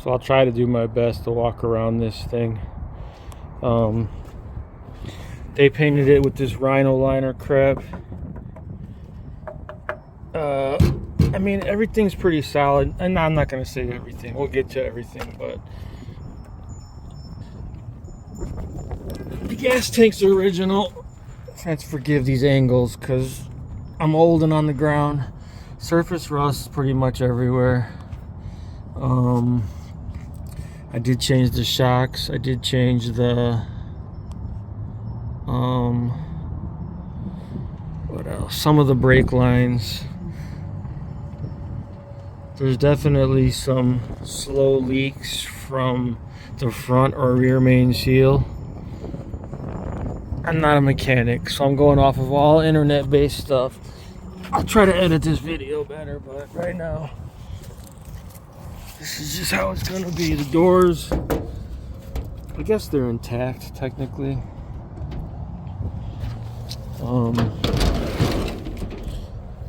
So I'll try to do my best to walk around this thing. They painted it with this rhino liner crap. I mean, everything's pretty solid, and I'm not gonna say everything. We'll get to everything, but the gas tank's original. Let's forgive these angles because I'm old and on the ground. Surface rust pretty much everywhere. I did change the shocks. I did change the what else? Some of the brake lines. There's definitely some slow leaks from the front or rear main seal. I'm not a mechanic, so I'm going off of all internet-based stuff. I'll try to edit this video better, but right now, this is just how it's gonna be. The doors, I guess they're intact, technically.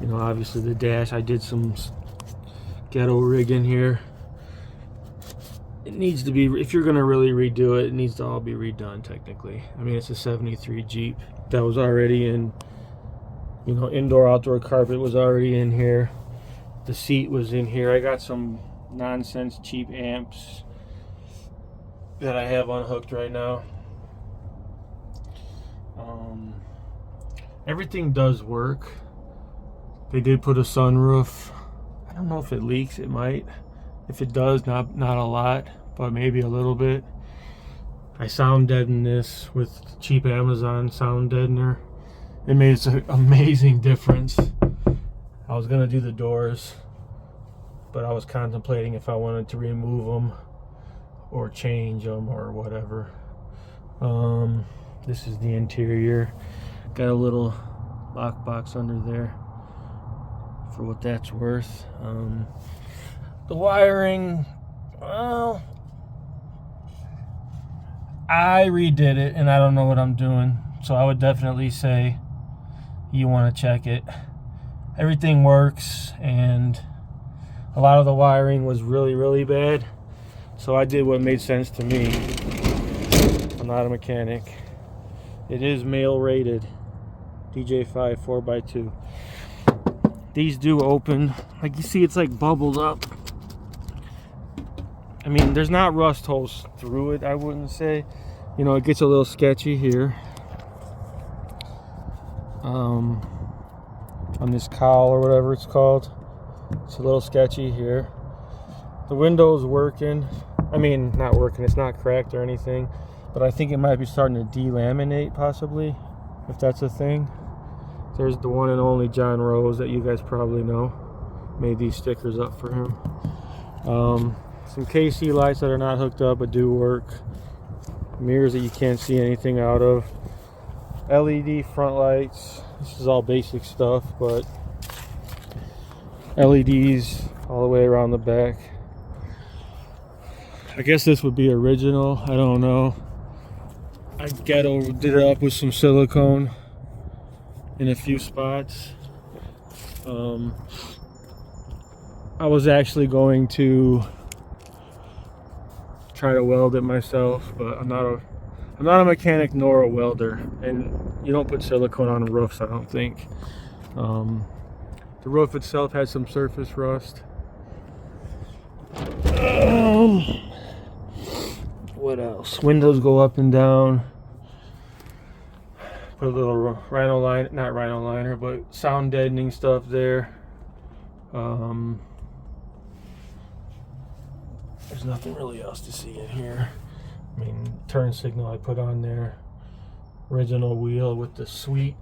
You know, obviously the dash, I did some ghetto rigging here. It needs to be, if you're gonna really redo it, it needs to all be redone technically. I mean, it's a 73 Jeep that was already in, you know, indoor outdoor carpet was already in here. The seat was in here. I got some nonsense cheap amps that I have unhooked right now. Everything does work. They did put a sunroof. I don't know if it leaks, it might. If it does, not a lot, but maybe a little bit. I sound deadened this with cheap Amazon sound deadener. It made an amazing difference. I was gonna do the doors, but I was contemplating if I wanted to remove them or change them or whatever. This is the interior. Got a little lockbox under there for what that's worth. The wiring, well, I redid it and I don't know what I'm doing, so I would definitely say you want to check it. Everything works, and a lot of the wiring was really bad, so I did what made sense to me. I'm not a mechanic. It is male rated, DJ-5 4x2. These do open, like you see, it's like bubbled up. I mean, there's not rust holes through it, I wouldn't say. You know, it gets a little sketchy here. On this cowl or whatever it's called. It's a little sketchy here. The window's working. I mean, not working, it's not cracked or anything. But I think it might be starting to delaminate, possibly, if that's a thing. There's the one and only John Rose that you guys probably know. Made these stickers up for him. Some KC lights that are not hooked up but do work. Mirrors that you can't see anything out of. LED front lights. This is all basic stuff, but LEDs all the way around the back. I guess this would be original. I don't know. I did it up with some silicone in a few spots. I was actually going to try to weld it myself, but I'm not a mechanic nor a welder, and you don't put silicone on roofs, I don't think. The roof itself has some surface rust. What else? Windows go up and down. Put a little rhino line, not rhino liner, but sound deadening stuff there. There's nothing really else to see in here. I mean, turn signal I put on there. Original wheel with the sweet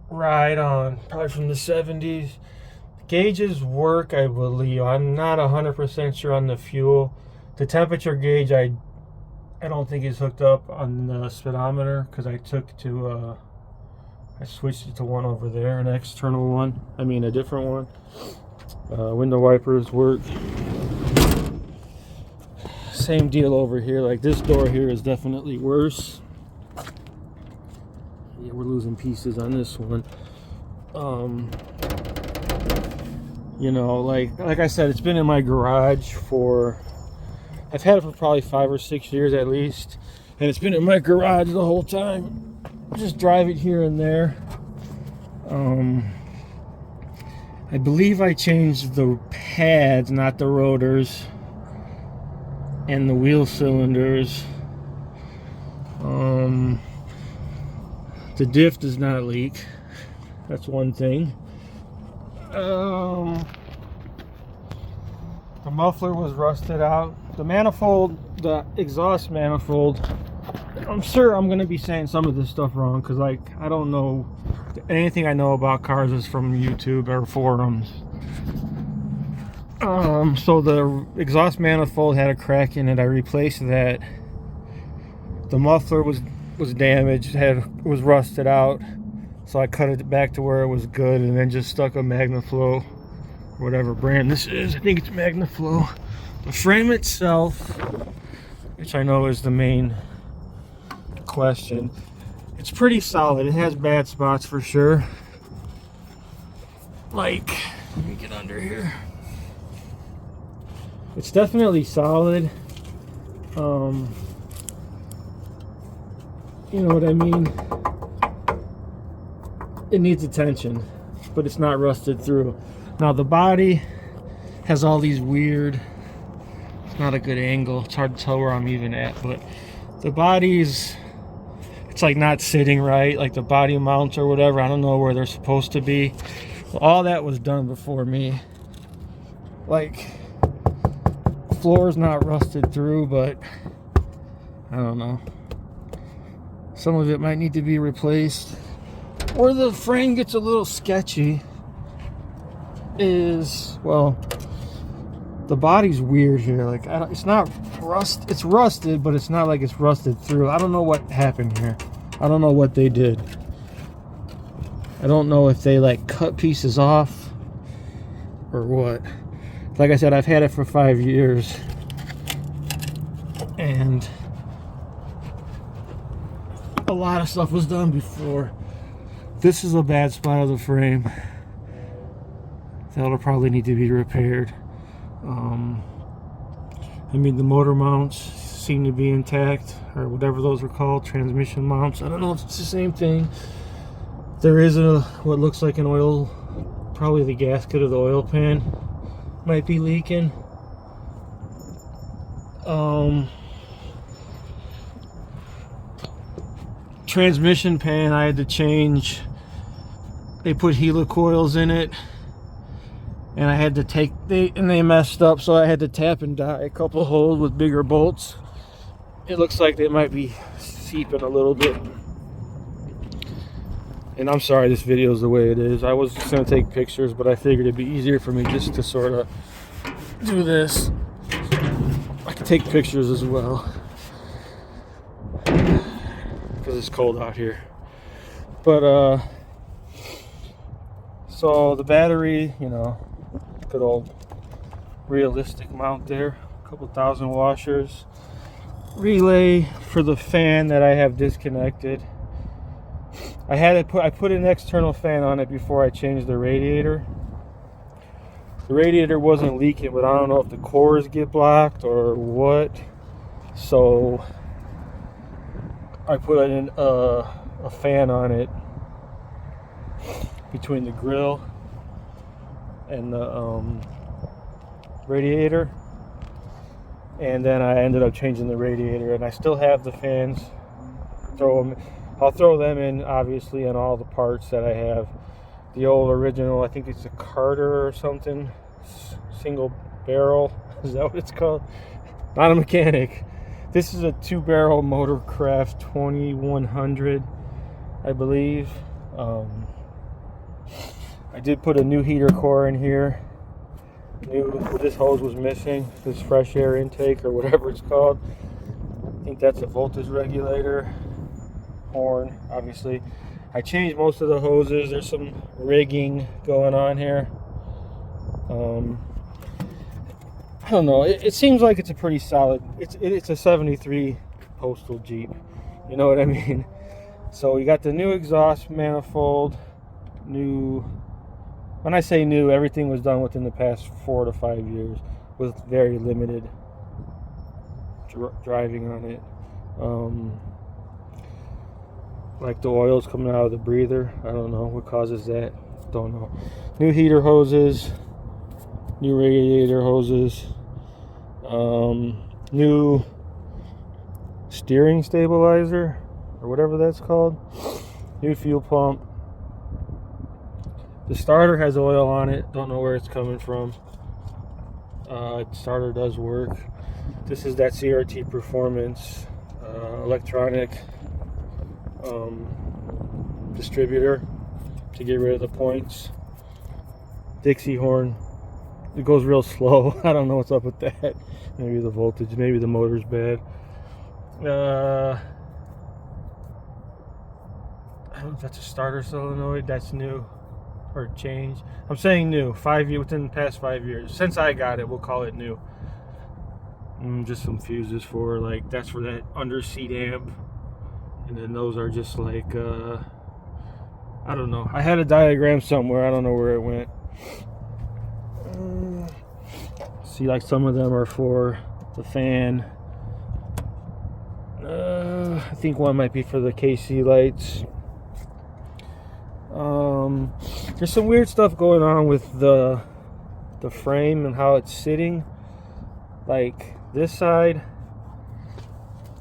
ride on, probably from the 70s. The gauges work, I believe. I'm not 100% sure on the fuel. The temperature gauge, I don't think is hooked up on the speedometer, because I switched it to one over there, an external one. I mean, a different one. Window wipers work. Same deal over here. Like, this door here is definitely worse. Yeah, we're losing pieces on this one. You know, like I said, it's been in my garage for, I've had it for probably 5 or 6 years at least, and it's been in my garage the whole time. Just drive it here and there. I believe I changed the pads, not the rotors, and the wheel cylinders. The diff does not leak. That's one thing. The muffler was rusted out. The manifold, the exhaust manifold, I'm sure I'm going to be saying some of this stuff wrong, because like, I don't know, anything I know about cars is from YouTube or forums. So the exhaust manifold had a crack in it. I replaced that. The muffler was damaged, was rusted out, so I cut it back to where it was good, and then just stuck a MagnaFlow, whatever brand this is. I think it's MagnaFlow. The frame itself, which I know is the main question, it's pretty solid. It has bad spots for sure. Like, let me get under here. It's definitely solid. You know what I mean? It needs attention, but it's not rusted through. Now the body has all these weird, it's not a good angle, it's hard to tell where I'm even at, but the body's, it's like not sitting right, like the body mounts or whatever, I don't know where they're supposed to be. All that was done before me. Like, floor's not rusted through, but I don't know. Some of it might need to be replaced. Where the frame gets a little sketchy is, well, the body's weird here. Like, it's not rust. It's rusted, but it's not like it's rusted through. I don't know what happened here. I don't know what they did. I don't know if they like cut pieces off or what. Like I said, I've had it for 5 years, and a lot of stuff was done before. This is a bad spot of the frame that'll probably need to be repaired. I mean, the motor mounts seem to be intact, or whatever those are called, transmission mounts. I don't know if it's the same thing. There is what looks like an oil, probably the gasket of the oil pan might be leaking. Transmission pan I had to change. They put helicoils in it, and I had to take, they messed up, so I had to tap and die a couple holes with bigger bolts. It looks like they might be seeping a little bit. And I'm sorry this video is the way it is. I was just gonna take pictures, but I figured it'd be easier for me just to sort of do this. I can take pictures as well, because it's cold out here. But so the battery, you know, good old realistic mount there, a couple thousand washers, relay for the fan that I have disconnected. I put an external fan on it before I changed the radiator. The radiator wasn't leaking, but I don't know if the cores get blocked or what, so I put in a fan on it between the grill and the radiator, and then I ended up changing the radiator, and I still have the fans. I'll throw them in, obviously, on all the parts that I have. The old original, I think it's a Carter or something, single barrel, is that what it's called? Not a mechanic. This is a 2-barrel Motorcraft 2100, I believe. I did put a new heater core in here. This hose was missing, this fresh air intake or whatever it's called. I think that's a voltage regulator. Horn, obviously. I changed most of the hoses. There's some rigging going on here. I don't know. It seems like it's a pretty solid. It's a '73 Postal Jeep. You know what I mean? So we got the new exhaust manifold, new when I say new, everything was done within the past 4 to 5 years with very limited driving on it. Like the oil's coming out of the breather. I don't know what causes that. Don't know. New heater hoses, new radiator hoses, new steering stabilizer or whatever that's called, new fuel pump. The starter has oil on it. Don't know where it's coming from. Starter does work. This is that CRT Performance electronic distributor to get rid of the points. Dixie horn. It goes real slow. I don't know what's up with that. Maybe the voltage, maybe the motor's bad. I don't know if that's a starter solenoid. That's new or changed. I'm saying new. 5 years, within the past 5 years. Since I got it, we'll call it new. Just some fuses for, like, that's for that under seat amp. And then those are just like, I don't know. I had a diagram somewhere. I don't know where it went. See, like some of them are for the fan. I think one might be for the KC lights. There's some weird stuff going on with the frame and how it's sitting. Like this side,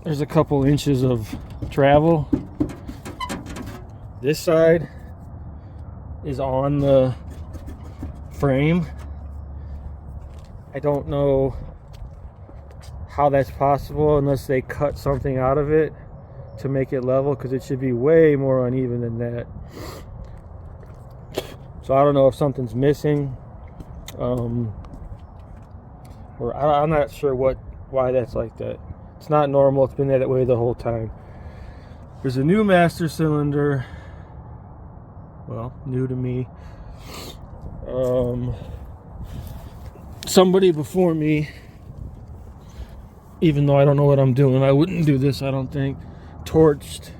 there's a couple inches of travel. This side is on the frame. I don't know how that's possible unless they cut something out of it to make it level, because it should be way more uneven than that. So I don't know if something's missing, or I'm not sure why that's like that. It's not normal. It's been that way the whole time. There's a new master cylinder. Well, new to me. Somebody before me, even though I don't know what I'm doing, I wouldn't do this, I don't think, torched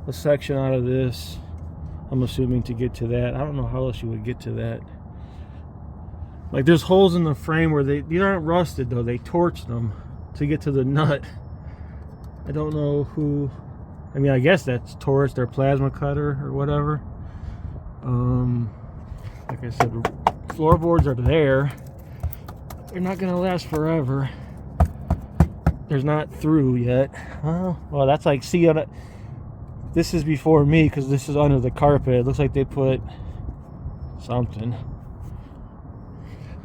a section out of this. I'm assuming to get to that. I don't know how else you would get to that. Like there's holes in the frame where these aren't rusted though. They torched them to get to the nut. I don't know who. I mean, I guess that's torched or plasma cutter or whatever. Like I said, floorboards are there. They're not gonna last forever. There's not through yet. Well, that's like, see on it. This is before me because this is under the carpet. It looks like they put something.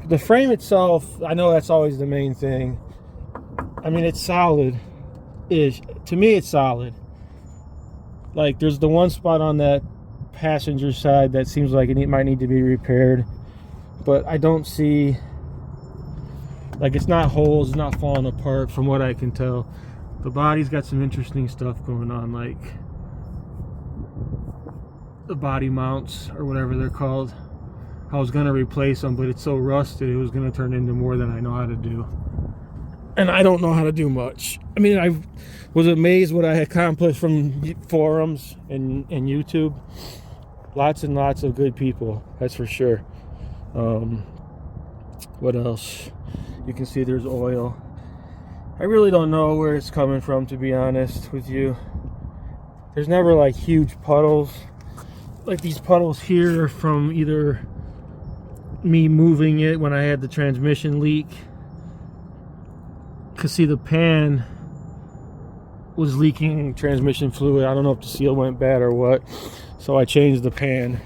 The frame itself, I know that's always the main thing. I mean, it's solid-ish. To me, it's solid. Like, there's the one spot on that passenger side that seems like it might need to be repaired. But I don't see, like, it's not holes, it's not falling apart from what I can tell. The body's got some interesting stuff going on, like the body mounts or whatever they're called. I was gonna replace them, but it's so rusted it was gonna turn into more than I know how to do, and I don't know how to do much. I mean, I was amazed what I accomplished from forums and YouTube. Lots and lots of good people, that's for sure. What else? You can see there's oil. I really don't know where it's coming from, to be honest with you. There's never like huge puddles. Like these puddles here are from either me moving it when I had the transmission leak. Cause see, the pan was leaking transmission fluid. I don't know if the seal went bad or what. So I changed the pan.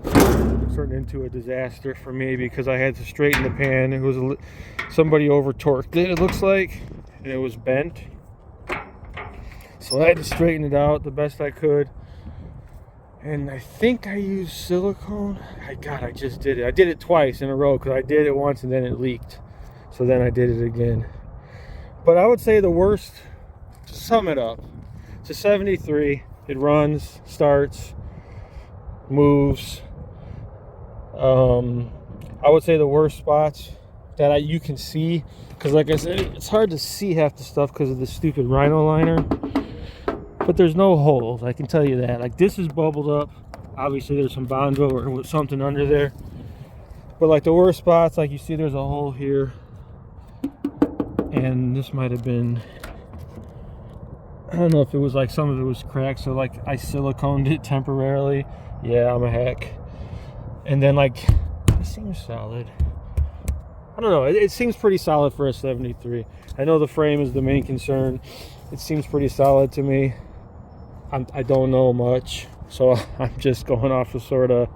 It turned into a disaster for me because I had to straighten the pan. It was somebody over torqued it looks like, and it was bent. So I had to straighten it out the best I could. And I think I used silicone. I just did it. I did it twice in a row because I did it once and then it leaked. So then I did it again. But I would say the worst, to sum it up, it's a 73. It runs, starts, moves. I would say the worst spots that you can see, because like I said, it's hard to see half the stuff because of the stupid rhino liner. But there's no holes, I can tell you that. Like, this is bubbled up Obviously there's some Bondo or something under there. But like the worst spots, like you see there's a hole here. And this might have been, I don't know if it was like some of it was cracked, so like I siliconed it temporarily. Yeah, I'm a hack. And then like, it seems solid. I don't know, it seems pretty solid for a 73. I know the frame is the main concern. It seems pretty solid to me. I don't know much, so I'm just going off of sort of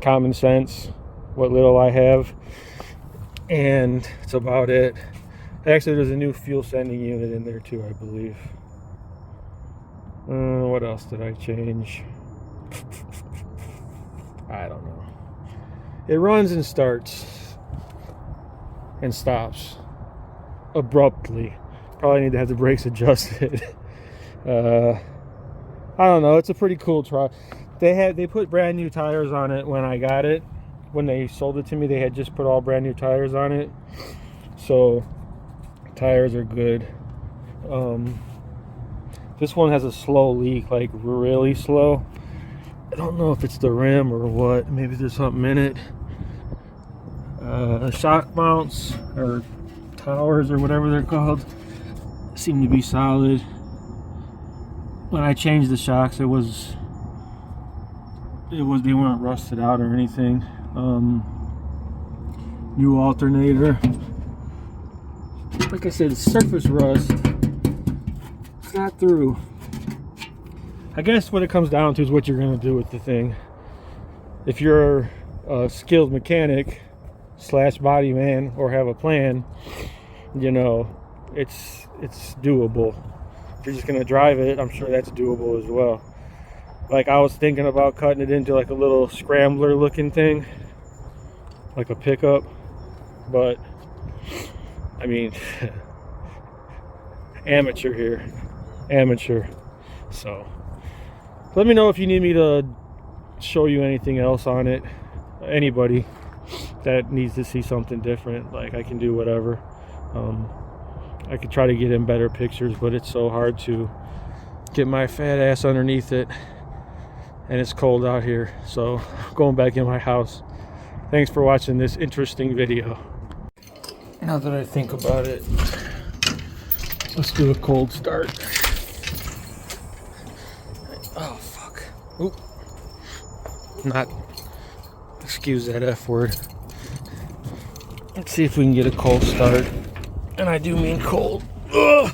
common sense, what little I have. And that's about it. Actually, there's a new fuel sending unit in there too, I believe. What else did I change? I don't know. It runs and starts and stops abruptly. Probably need to have the brakes adjusted. I don't know. It's a pretty cool truck. They put brand new tires on it when I got it. When they sold it to me, they had just put all brand new tires on it. So tires are good. This one has a slow leak, like really slow. I don't know if it's the rim or what. Maybe there's something in it. Shock mounts or towers or whatever they're called seem to be solid. When I changed the shocks, they weren't rusted out or anything. New alternator. Like I said, surface rust. It's not through. I guess what it comes down to is what you're going to do with the thing. If you're a skilled mechanic / body man or have a plan, you know, it's doable. If you're just going to drive it, I'm sure that's doable as well. Like I was thinking about cutting it into like a little scrambler looking thing, like a pickup, but I mean, amateur here, amateur. So let me know if you need me to show you anything else on it. Anybody that needs to see something different, like I can do whatever. I could try to get in better pictures, but it's so hard to get my fat ass underneath it, and it's cold out here, so I'm going back in my house. Thanks for watching this interesting video. Now that I think about it, let's do a cold start. Oh fuck. Oop. Not, excuse that F word. Let's see if we can get a cold start. And I do mean cold. Ugh.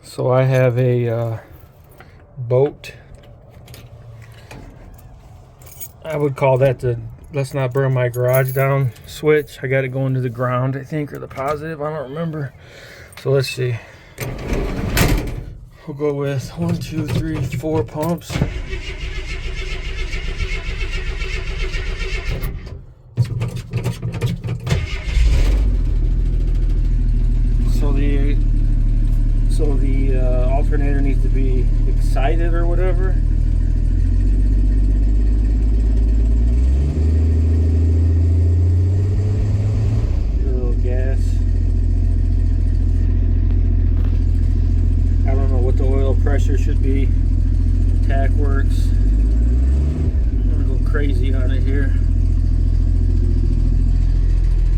So I have a boat. I would call that the let's not burn my garage down switch. I got it going to the ground, I think, or the positive. I don't remember. So let's see. We'll go with 1, 2, 3, 4 pumps. So the alternator needs to be excited or whatever. Get a little gas. I don't know what the oil pressure should be. Tack works. I'm gonna go crazy on it here.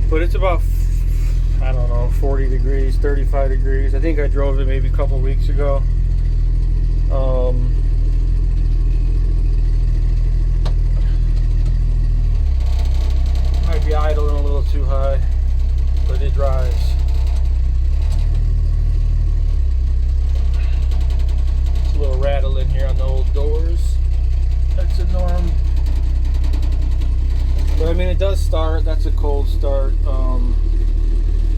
But it's about, I don't know, 40 degrees, 35 degrees. I think I drove it maybe a couple weeks ago. Might be idling a little too high, but it drives. It's a little rattle in here on the old doors. That's a norm. But I mean, it does start. That's a cold start.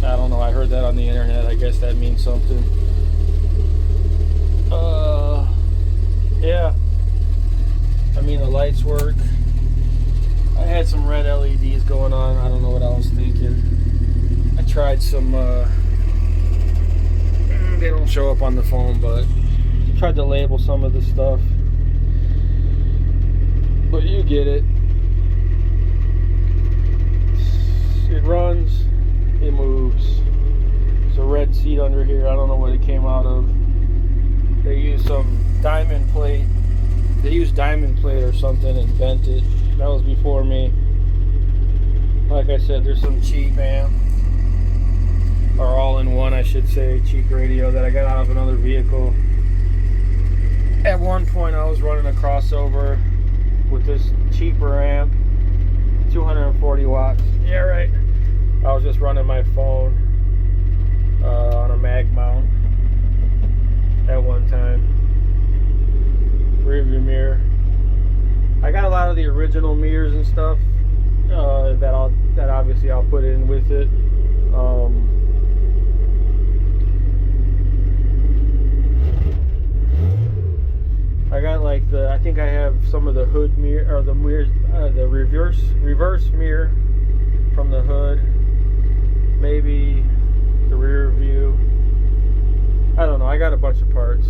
I don't know, I heard that on the internet. I guess that means something. Yeah. I mean, the lights work. I had some red LEDs going on. I don't know what I was thinking. I tried some, they don't show up on the phone, but I tried to label some of the stuff. But you get it. It runs. It moves. There's a red seat under here. I don't know what it came out of. diamond plate. They used diamond plate or something and bent it. That was before me. Like I said, there's some cheap amp, or all-in-one, I should say, cheap radio that I got out of another vehicle. At one point, I was running a crossover with this cheaper amp, 240 watts. Yeah, right. I was just running my phone on a mag mount at one time. Rear view mirror. I got a lot of the original mirrors and stuff that obviously I'll put in with it. I got like I think I have some of the hood mirror, or the mirrors, the reverse mirror from the hood, maybe the rear view. I don't know. I got a bunch of parts.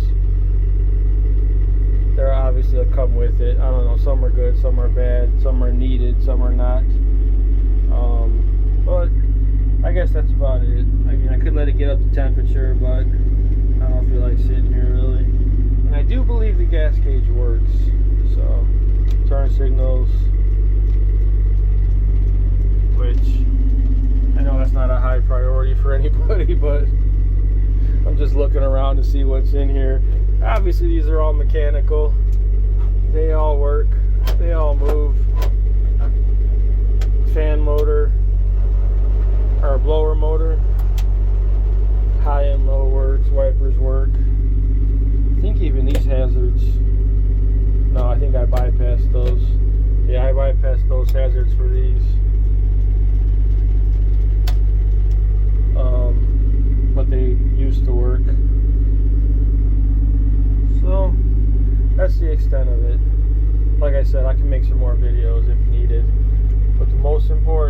They're obviously that come with it. I don't know. Some are good, some are bad, some are needed, some are not. But I guess that's about it. I mean, I could let it get up to temperature, but I don't feel like sitting here really. And I do believe the gas gauge works. So, turn signals, which I know that's not a high priority for anybody, but I'm just looking around to see what's in here. Obviously, these are all mechanical. They all work. They all move. Fan motor, or blower motor. High and low works. Wipers work. I think even these hazards. No, I think I bypassed those. Yeah, I bypassed those hazards for these. But they used to work. So that's the extent of it. Like I said, I can make some more videos if needed. But the most important